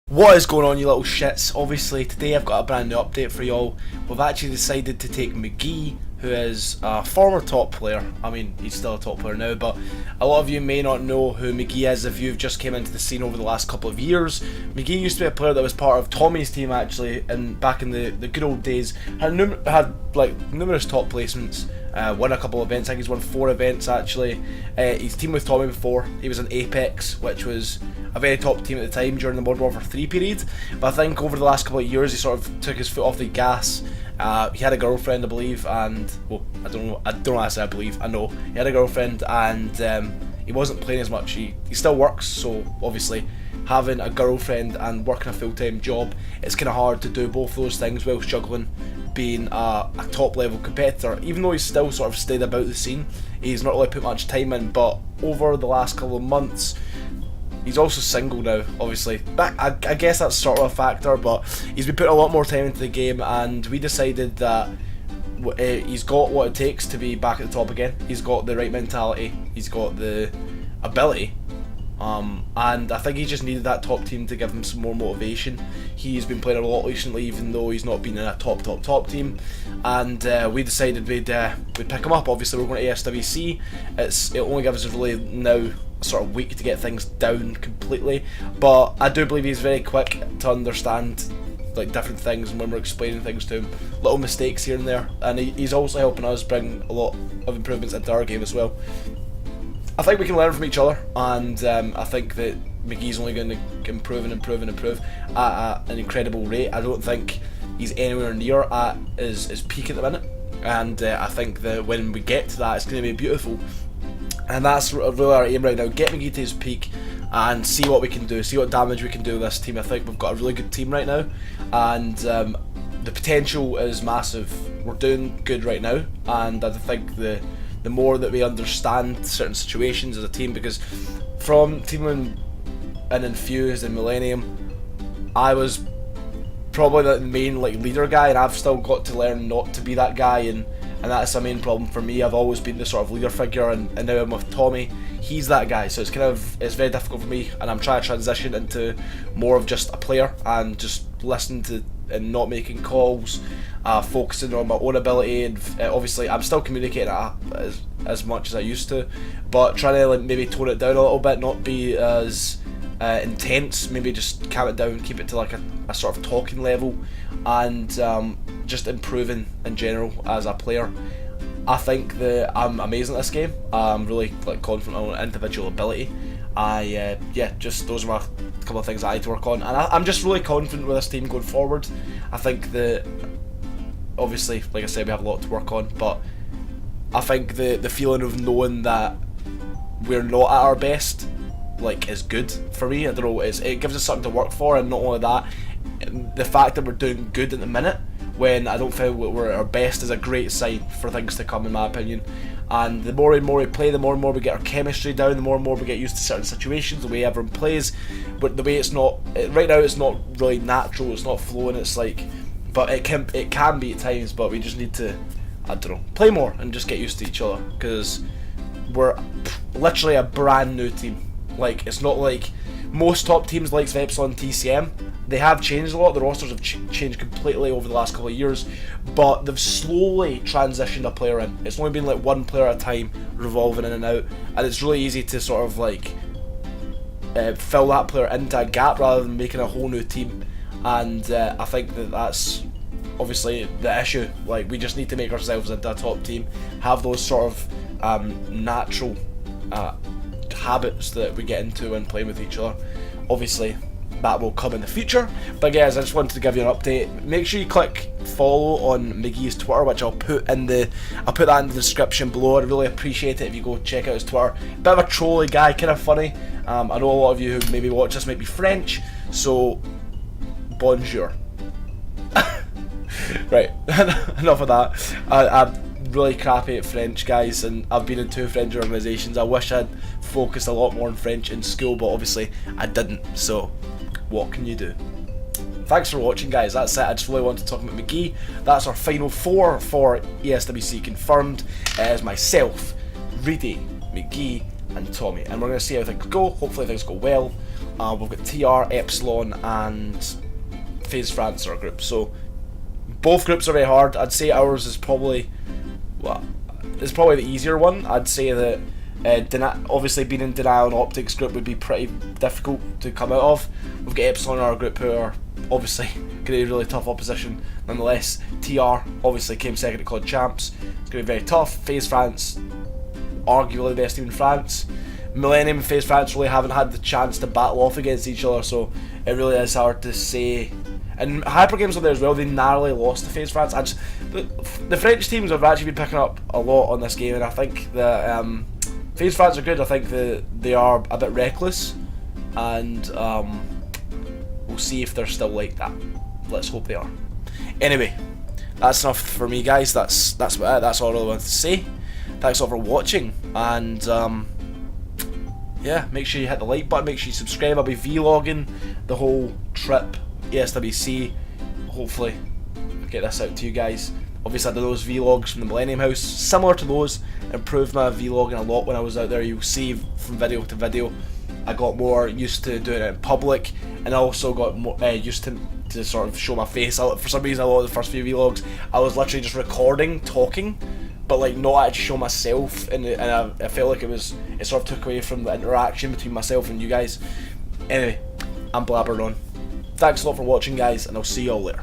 What is going on, you little shits? Obviously today I've got a brand new update for y'all. We've actually decided to take McGee, who is a former top player. I mean, he's still a top player now, but a lot of you may not know who McGee is if you've just came into the scene over the last couple of years. McGee used to be a player that was part of Tommy's team actually, and back in the good old days, had like numerous top placements. Won a couple of events. I think he's won 4 events actually. He's teamed with Tommy before. He was in Apex, which was a very top team at the time during the Modern Warfare 3 period. But I think over the last couple of years he sort of took his foot off the gas. He had a girlfriend, I believe, and well, I don't know why I say I believe. I know he had a girlfriend, and he wasn't playing as much. He still works, so obviously having a girlfriend and working a full-time job, it's kind of hard to do both those things while juggling being a top level competitor. Even though he's still sort of stayed about the scene, he's not really put much time in. But over the last couple of months, he's also single now, obviously. But I guess that's sort of a factor, but he's been putting a lot more time into the game, and we decided that he's got what it takes to be back at the top again. He's got the right mentality, he's got the ability, and I think he just needed that top team to give him some more motivation. He's been playing a lot recently, even though he's not been in a top team, and we decided we'd pick him up. Obviously we're going to ESWC. It only gives us really now a sort of week to get things down completely, but I do believe he's very quick to understand like different things, and when we're explaining things to him, little mistakes here and there, and he's also helping us bring a lot of improvements into our game as well. I think we can learn from each other, and I think that McGee's only going to improve at an incredible rate. I don't think he's anywhere near at his peak at the minute, and I think that when we get to that, it's going to be beautiful. And that's really our aim right now: get McGee to his peak and see what we can do, see what damage we can do with this team. I think we've got a really good team right now, and the potential is massive. We're doing good right now, and I think the more that we understand certain situations as a team, because from teaming in Infused and Millennium, I was probably the main leader guy, and I've still got to learn not to be that guy, and that's a main problem for me. I've always been the sort of leader figure, and now I'm with Tommy. He's that guy, so it's very difficult for me, and I'm trying to transition into more of just a player and just listening to and not making calls, focusing on my own ability, and obviously I'm still communicating as much as I used to, but trying to maybe tone it down a little bit, not be as intense, maybe just calm it down, keep it to a sort of talking level, and just improving in general as a player. I think that I'm amazing at this game. I'm really confident on my individual ability. Just those are my couple of things I had to work on, and I'm just really confident with this team going forward. I think that obviously, like I said, we have a lot to work on, but I think the feeling of knowing that we're not at our best is good for me. I don't know, it gives us something to work for, and not only that, the fact that we're doing good at the minute when I don't feel we're at our best is a great sign for things to come, in my opinion. And the more and more we play, the more and more we get our chemistry down, the more and more we get used to certain situations, the way everyone plays. But the way it's not right now, it's not really natural, it's not flowing. It's but it can be at times. But we just need to, I don't know, play more and just get used to each other, because we're literally a brand new team. It's not like most top teams like Epsilon, TCM. They have changed a lot. The rosters have changed completely over the last couple of years, but they've slowly transitioned a player in. It's only been one player at a time, revolving in and out, and it's really easy to sort of fill that player into a gap rather than making a whole new team. And I think that's obviously the issue. We just need to make ourselves into a top team, have those sort of natural habits that we get into when playing with each other. Obviously that will come in the future, but guys, I just wanted to give you an update. Make sure you click follow on McGee's Twitter, which I'll put that in the description below. I'd really appreciate it if you go check out his Twitter. Bit of a trolly guy, kind of funny. I know a lot of you who maybe watch this might be French, so bonjour. Right, enough of that. I'm really crappy at French, guys, and I've been in 2 French organisations. I wish I'd focused a lot more on French in school, but obviously I didn't, so what can you do? Thanks for watching, guys. That's it. I just really wanted to talk about McGee. That's our final 4 for ESWC confirmed. It is myself, Reedy, McGee, and Tommy, and we're going to see how things go. Hopefully things go well. We've got TR, Epsilon, and FaZe France in our group. So both groups are very hard. I'd say ours is probably, well, it's probably the easier one. I'd say that obviously being in Denial and Optics group would be pretty difficult to come out of. We've got Epsilon in our group who are obviously going to be really tough opposition. Nonetheless, TR obviously came second at COD Champs. It's going to be very tough. FaZe France, arguably the best team in France. Millennium and FaZe France really haven't had the chance to battle off against each other, so it really is hard to say. And Hyper Games are there as well. They narrowly lost to FaZe France. The French teams have actually been picking up a lot on this game, and I think that FaZe France are good. I think that they are a bit reckless, and we'll see if they're still like that. Let's hope they are. Anyway, that's enough for me, guys. That's all I really wanted to say. Thanks all for watching, and yeah, make sure you hit the like button, make sure you subscribe. I'll be vlogging the whole trip, ESWC. Hopefully I'll get this out to you guys. Obviously I did those vlogs from the Millennium House, similar to those, improved my vlogging a lot when I was out there. You'll see from video to video I got more used to doing it in public, and I also got more used to sort of show my face. For some reason a lot of the first few vlogs I was literally just recording, talking, but like not actually show myself, and I felt like it sort of took away from the interaction between myself and you guys. Anyway, I'm blabbering on. Thanks a lot for watching, guys, and I'll see you all later.